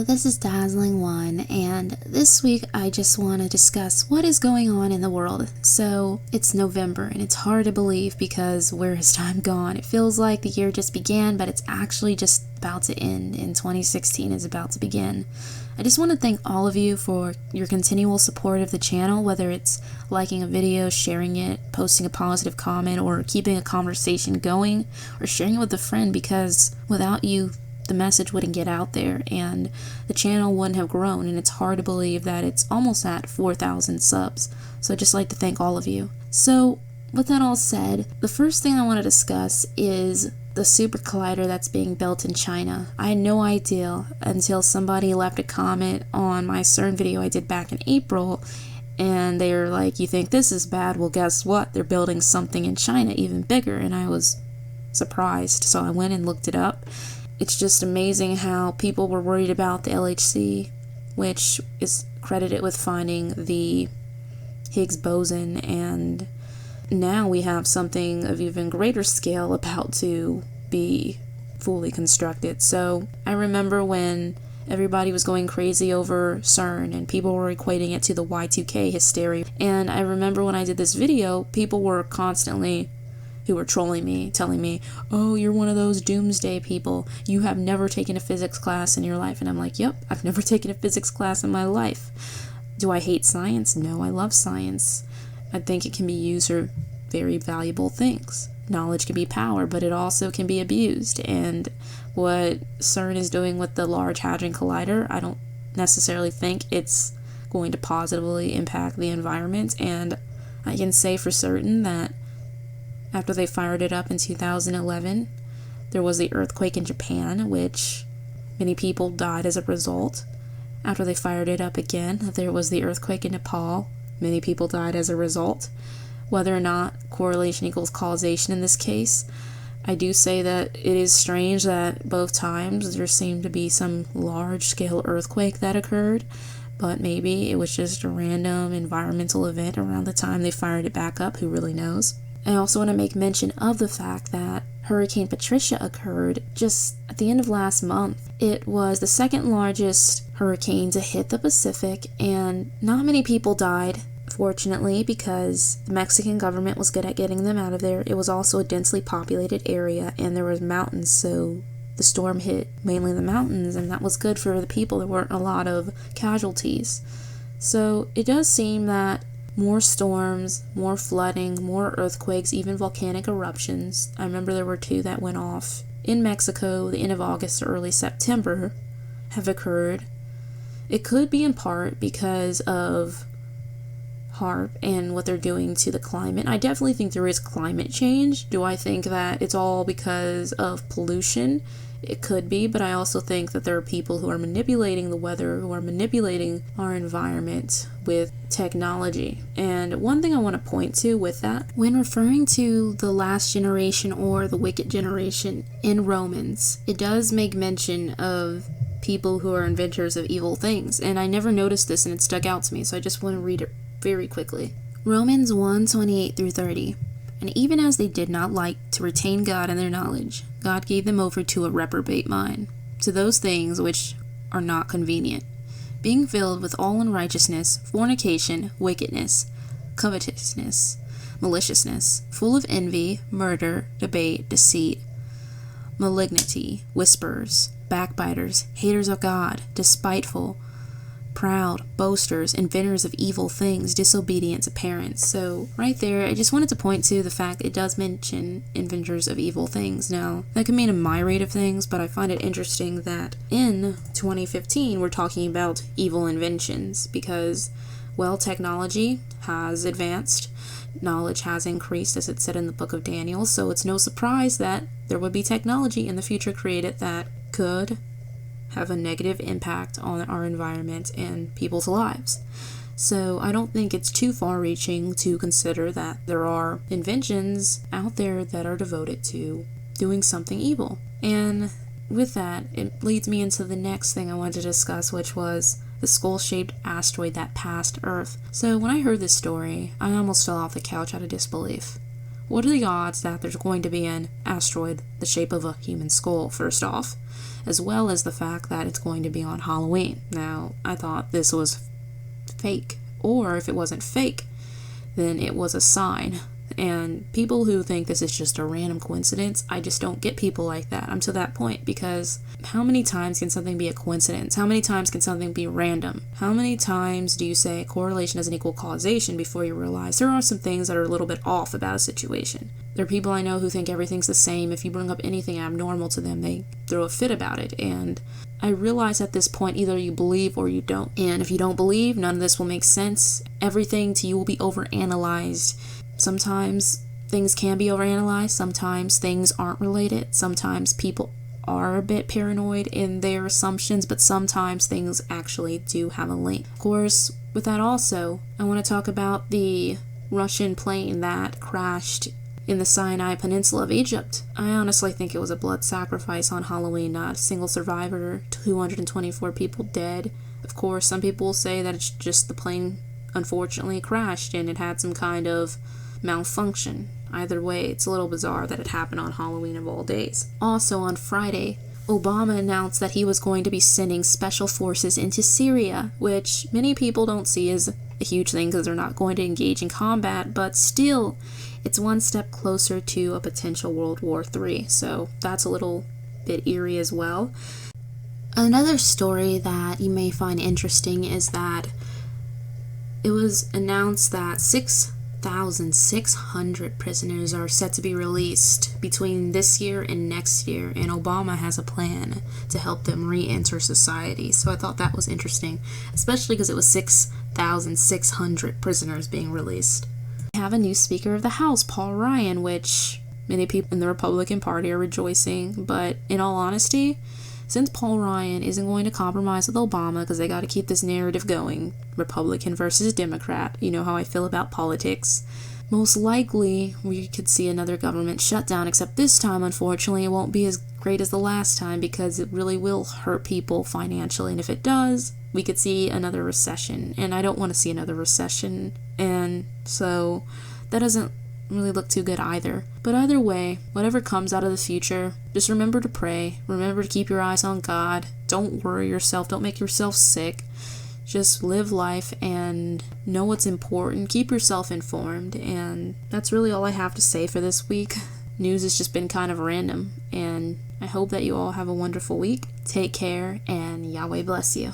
Hello, this is Dazzling One, and this week I just want to discuss what is going on in the world. So, it's November, and it's hard to believe because where has time gone? It feels like the year just began, but it's actually just about to end, and 2016 is about to begin. I just want to thank all of you for your continual support of the channel, whether it's liking a video, sharing it, posting a positive comment, or keeping a conversation going, or sharing it with a friend, because without you, the message wouldn't get out there and the channel wouldn't have grown, and it's hard to believe that it's almost at 4,000 subs. So I'd just like to thank all of you. So with that all said, the first thing I want to discuss is the super collider that's being built in China. I had no idea until somebody left a comment on my CERN video I did back in April, and they were like, "You think this is bad? Well, guess what? They're building something in China even bigger." And I was surprised, so I went and looked it up. It's just amazing how people were worried about the LHC, which is credited with finding the Higgs boson, and now we have something of even greater scale about to be fully constructed. So I remember when everybody was going crazy over CERN and people were equating it to the Y2K hysteria, and I remember when I did this video, people were constantly who were trolling me, telling me, "Oh, you're one of those doomsday people. You have never taken a physics class in your life." And I'm like, yep, I've never taken a physics class in my life. Do I hate science? No, I love science. I think it can be used for very valuable things. Knowledge can be power, but it also can be abused. And what CERN is doing with the Large Hadron Collider, I don't necessarily think it's going to positively impact the environment. And I can say for certain that after they fired it up in 2011, there was the earthquake in Japan, which many people died as a result. After they fired it up again, there was the earthquake in Nepal. Many people died as a result. Whether or not correlation equals causation in this case, I do say that it is strange that both times there seemed to be some large-scale earthquake that occurred, but maybe it was just a random environmental event around the time they fired it back up. Who really knows? I also want to make mention of the fact that Hurricane Patricia occurred just at the end of last month. It was the second largest hurricane to hit the Pacific, and not many people died, fortunately, because the Mexican government was good at getting them out of there. It was also a densely populated area, and there was mountains, so the storm hit mainly the mountains, and that was good for the people. There weren't a lot of casualties. So it does seem that more storms, more flooding, more earthquakes, even volcanic eruptions. I remember there were 2 that went off in Mexico the end of August or early September have occurred. It could be in part because of HAARP and what they're doing to the climate. I definitely think there is climate change. Do I think that it's all because of pollution? It could be, but I also think that there are people who are manipulating the weather, who are manipulating our environment with technology. And one thing I want to point to with that, when referring to the last generation or the wicked generation in Romans, it does make mention of people who are inventors of evil things. And I never noticed this, and it stuck out to me, so I just want to read it very quickly. Romans 1:28 through 30. "And even as they did not like to retain God in their knowledge, God gave them over to a reprobate mind, to those things which are not convenient, being filled with all unrighteousness, fornication, wickedness, covetousness, maliciousness, full of envy, murder, debate, deceit, malignity, whisperers, backbiters, haters of God, despiteful, proud, boasters, inventors of evil things, disobedient to parents." So right there, I just wanted to point to the fact that it does mention inventors of evil things. Now, that could mean a myriad of things, but I find it interesting that in 2015 we're talking about evil inventions because, well, technology has advanced, knowledge has increased, as it said in the book of Daniel, so it's no surprise that there would be technology in the future created that could have a negative impact on our environment and people's lives. So I don't think it's too far-reaching to consider that there are inventions out there that are devoted to doing something evil. And with that, it leads me into the next thing I wanted to discuss, which was the skull-shaped asteroid that passed Earth. So when I heard this story, I almost fell off the couch out of disbelief. what are the odds that there's going to be an asteroid the shape of a human skull, first off, as well as the fact that it's going to be on Halloween? Now, I thought this was fake, or if it wasn't fake, then it was a sign. And people who think this is just a random coincidence, I just don't get people like that. I'm to that point, because how many times can something be a coincidence? How many times can something be random? How many times do you say correlation doesn't equal causation before you realize there are some things that are a little bit off about a situation? There are people I know who think everything's the same. If you bring up anything abnormal to them, they throw a fit about it. And I realize at this point, either you believe or you don't. And if you don't believe, none of this will make sense. Everything to you will be overanalyzed. Sometimes things can be overanalyzed. Sometimes things aren't related. Sometimes people are a bit paranoid in their assumptions, but sometimes things actually do have a link. Of course, with that also, I want to talk about the Russian plane that crashed in the Sinai Peninsula of Egypt. I honestly think it was a blood sacrifice on Halloween. Not a single survivor, 224 people dead. Of course, some people will say that it's just the plane unfortunately crashed and it had some kind of malfunction. Either way, it's a little bizarre that it happened on Halloween of all days. Also on Friday, Obama announced that he was going to be sending special forces into Syria, which many people don't see as a huge thing because they're not going to engage in combat, but still, it's one step closer to a potential World War III, so that's a little bit eerie as well. Another story that you may find interesting is that it was announced that 6,600 prisoners are set to be released between this year and next year, and Obama has a plan to help them re-enter society. So I thought that was interesting, especially because it was 6,600 prisoners being released. We have a new Speaker of the House, Paul Ryan, which many people in the Republican Party are rejoicing, but in all honesty, since Paul Ryan isn't going to compromise with Obama because they got to keep this narrative going, Republican versus Democrat, you know how I feel about politics, most likely we could see another government shutdown, except this time, unfortunately, it won't be as great as the last time because it really will hurt people financially, and if it does, we could see another recession, and I don't want to see another recession, and so that doesn't really look too good either. But either way, whatever comes out of the future, just remember to pray, remember to keep your eyes on God, don't worry yourself, don't make yourself sick, just live life and know what's important, keep yourself informed, and that's really all I have to say for this week. News has just been kind of random, and I hope that you all have a wonderful week. Take care, and Yahweh bless you.